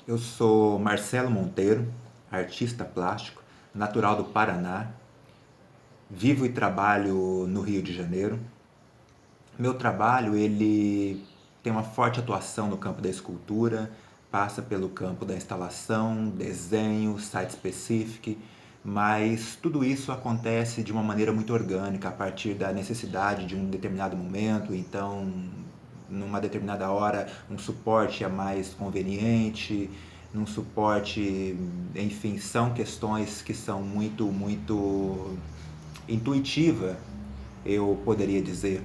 Eu sou Marcelo Monteiro, artista plástico, natural do Paraná, vivo e trabalho no Rio de Janeiro. Meu trabalho ele tem uma forte atuação no campo da escultura, passa pelo campo da instalação, desenho, site specific, mas tudo isso acontece de uma maneira muito orgânica, a partir da necessidade de um determinado momento. Então, numa determinada hora, um suporte é mais conveniente, num suporte, enfim, são questões que são muito intuitiva, eu poderia dizer.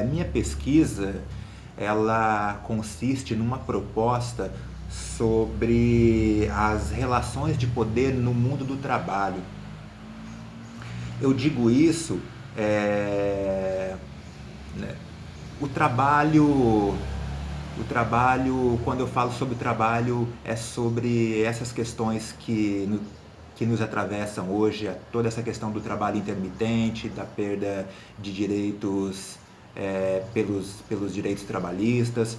Minha pesquisa, ela consiste numa proposta sobre as relações de poder no mundo do trabalho. Eu digo isso, né, o trabalho, quando eu falo sobre o trabalho, é sobre essas questões que nos atravessam hoje, toda essa questão do trabalho intermitente, da perda de direitos pelos direitos trabalhistas.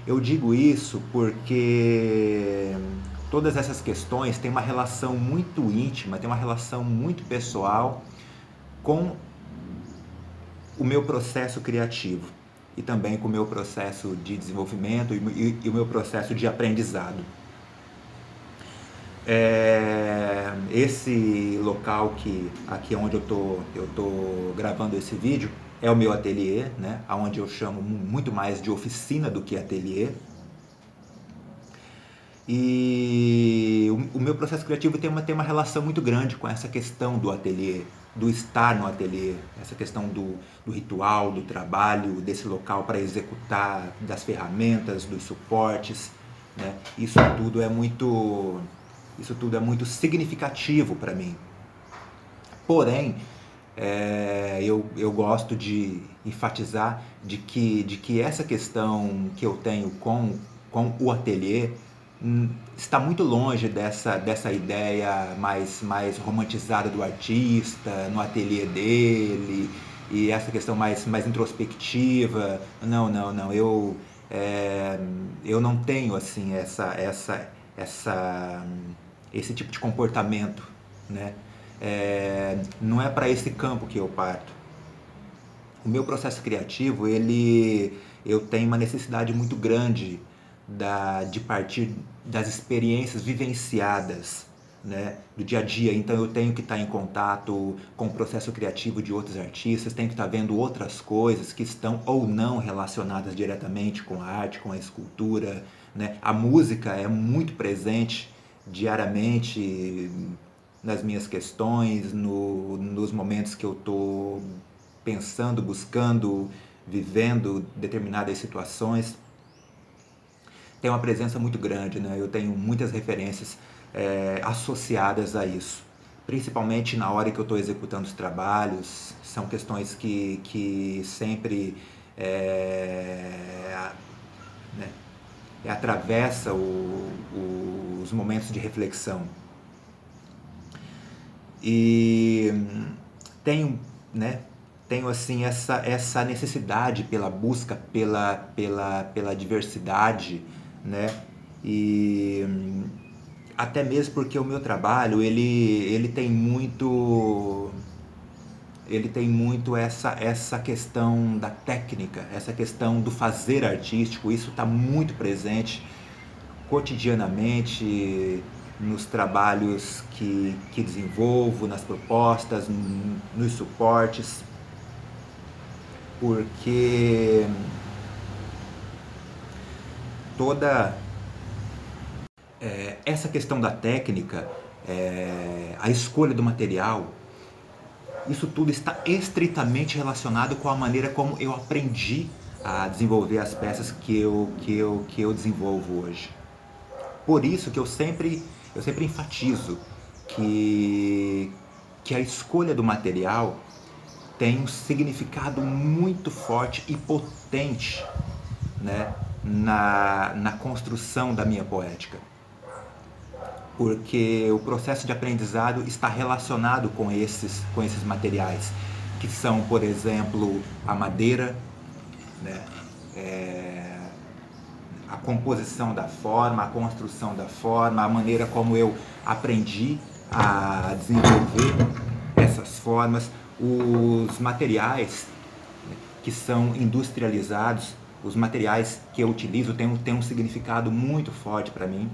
Eu digo isso porque todas essas questões têm uma relação muito íntima, têm uma relação muito pessoal com o meu processo criativo e também com o meu processo de desenvolvimento e o meu processo de aprendizado. Esse local aqui onde eu tô gravando esse vídeo é o meu ateliê, né? Onde eu chamo muito mais de oficina do que ateliê. E o meu processo criativo tem uma relação muito grande com essa questão do ateliê, do estar no ateliê, essa questão do ritual, do trabalho, desse local para executar, das ferramentas, dos suportes, né? Isso tudo é muito significativo para mim. Porém, eu gosto de enfatizar de que essa questão que eu tenho com o ateliê está muito longe dessa ideia mais romantizada do artista, no ateliê dele, e essa questão mais introspectiva. Não, eu não tenho assim esse tipo de comportamento, né? Não é para esse campo que eu parto. O meu processo criativo, eu tenho uma necessidade muito grande de partir das experiências vivenciadas, né, do dia a dia. Então eu tenho que estar em contato com o processo criativo de outros artistas, tenho que estar vendo outras coisas que estão ou não relacionadas diretamente com a arte, com a escultura, né? A música é muito presente diariamente nas minhas questões, nos momentos que eu estou pensando, buscando, vivendo determinadas situações. Tem uma presença muito grande, né? Eu tenho muitas referências associadas a isso. Principalmente na hora que eu estou executando os trabalhos, são questões que sempre né, atravessa os momentos de reflexão. E tenho assim essa necessidade pela busca pela diversidade, né? E até mesmo porque o meu trabalho ele tem muito essa questão da técnica, essa questão do fazer artístico. Isso está muito presente cotidianamente nos trabalhos que desenvolvo, nas propostas, nos suportes, porque toda essa questão da técnica, a escolha do material, isso tudo está estritamente relacionado com a maneira como eu aprendi a desenvolver as peças que eu desenvolvo hoje. Por isso que eu sempre enfatizo que a escolha do material tem um significado muito forte e potente, né, na construção da minha poética. Porque o processo de aprendizado está relacionado com esses materiais, que são, por exemplo, a madeira, né, a composição da forma, a construção da forma, a maneira como eu aprendi a desenvolver essas formas, os materiais que são industrializados, os materiais que eu utilizo têm um significado muito forte para mim,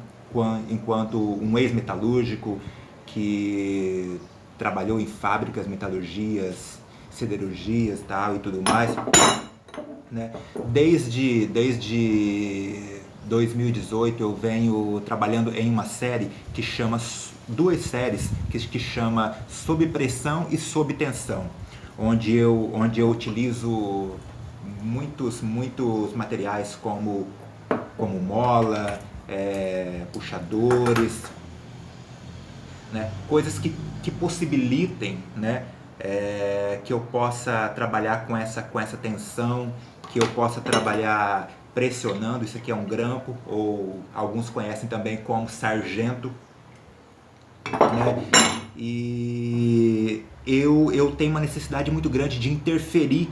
enquanto um ex-metalúrgico que trabalhou em fábricas, metalurgias, siderurgias, tal, e tudo mais, né? Desde 2018 eu venho trabalhando em uma série que chama, duas séries que chama Sob Pressão e Sob Tensão, onde eu utilizo muitos materiais como mola, puxadores, né? Coisas que possibilitem, né? Que eu possa trabalhar com essa tensão, que eu possa trabalhar pressionando. Isso aqui é um grampo, ou alguns conhecem também como sargento, né? E eu tenho uma necessidade muito grande de interferir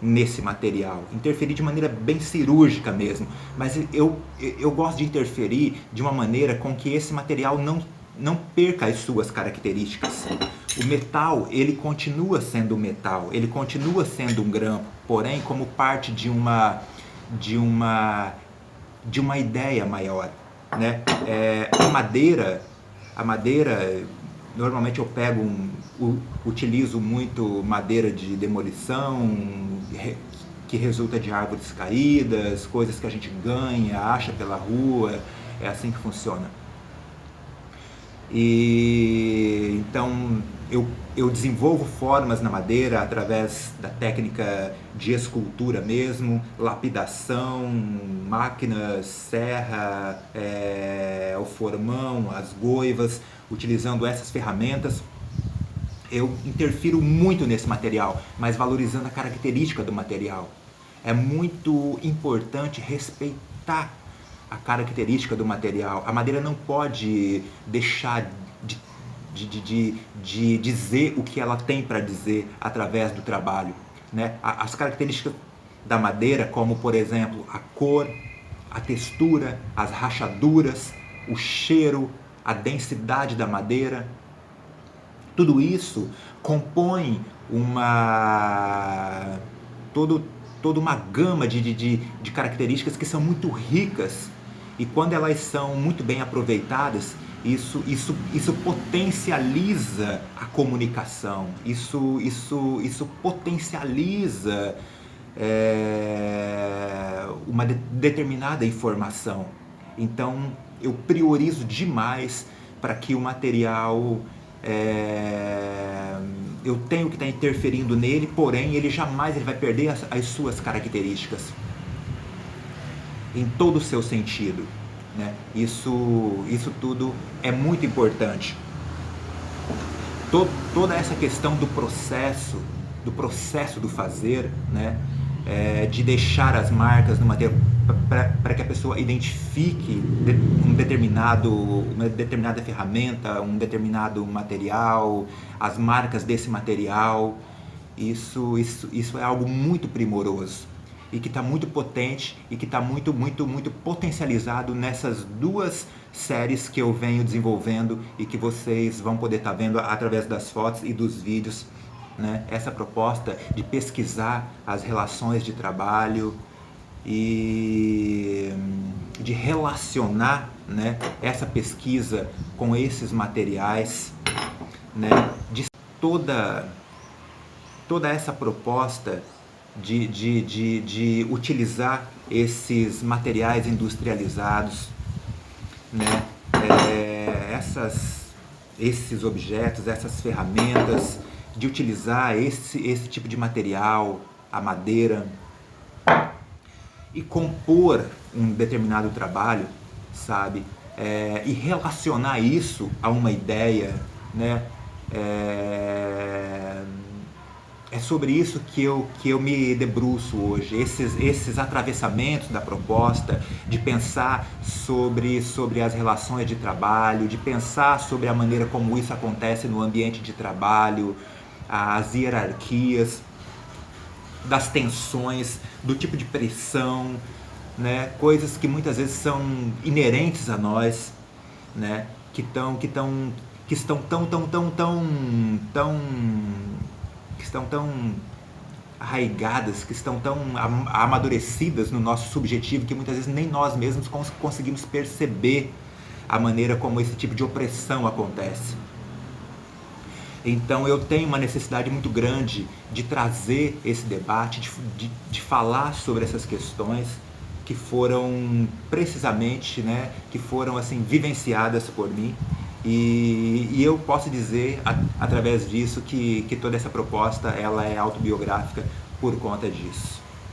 nesse material, interferir de maneira bem cirúrgica mesmo, mas eu gosto de interferir de uma maneira com que esse material não perca as suas características. O metal, ele continua sendo metal, ele continua sendo um grampo, porém como parte de uma ideia maior, né? A madeira, normalmente eu utilizo muito madeira de demolição, que resulta de árvores caídas, coisas que a gente ganha, acha pela rua, é assim que funciona. E então eu desenvolvo formas na madeira através da técnica de escultura mesmo, lapidação, máquinas, serra, o formão, as goivas. Utilizando essas ferramentas, eu interfiro muito nesse material, mas valorizando a característica do material. É muito importante respeitar a característica do material. A madeira não pode deixar de dizer o que ela tem para dizer através do trabalho, né? As características da madeira, como por exemplo a cor, a textura, as rachaduras, o cheiro, a densidade da madeira, tudo isso compõe toda uma gama de características que são muito ricas, e quando elas são muito bem aproveitadas, isso potencializa a comunicação, isso potencializa uma determinada informação. Então eu priorizo demais para que o material, eu tenho que estar interferindo nele, porém ele jamais vai perder as suas características em todo o seu sentido, né? Isso tudo é muito importante. Toda essa questão do processo do fazer, né? De deixar as marcas no material para que a pessoa identifique uma determinada ferramenta, um determinado material, as marcas desse material. Isso é algo muito primoroso e que está muito potente e que está muito potencializado nessas duas séries que eu venho desenvolvendo e que vocês vão poder estar vendo através das fotos e dos vídeos, né? Essa proposta de pesquisar as relações de trabalho e de relacionar, né, essa pesquisa com esses materiais, né, de toda essa proposta de utilizar esses materiais industrializados, né, esses objetos, essas ferramentas, de utilizar esse tipo de material, a madeira, e compor um determinado trabalho, sabe? E relacionar isso a uma ideia, né? É sobre isso que eu me debruço hoje, esses atravessamentos da proposta, de pensar sobre as relações de trabalho, de pensar sobre a maneira como isso acontece no ambiente de trabalho, as hierarquias, das tensões, do tipo de pressão, né? Coisas que muitas vezes são inerentes a nós, né? Que estão que estão tão arraigadas, que estão tão amadurecidas no nosso subjetivo que muitas vezes nem nós mesmos conseguimos perceber a maneira como esse tipo de opressão acontece. Então eu tenho uma necessidade muito grande de trazer esse debate, de falar sobre essas questões que foram precisamente, né, que foram assim vivenciadas por mim, e eu posso dizer através disso que toda essa proposta ela é autobiográfica por conta disso.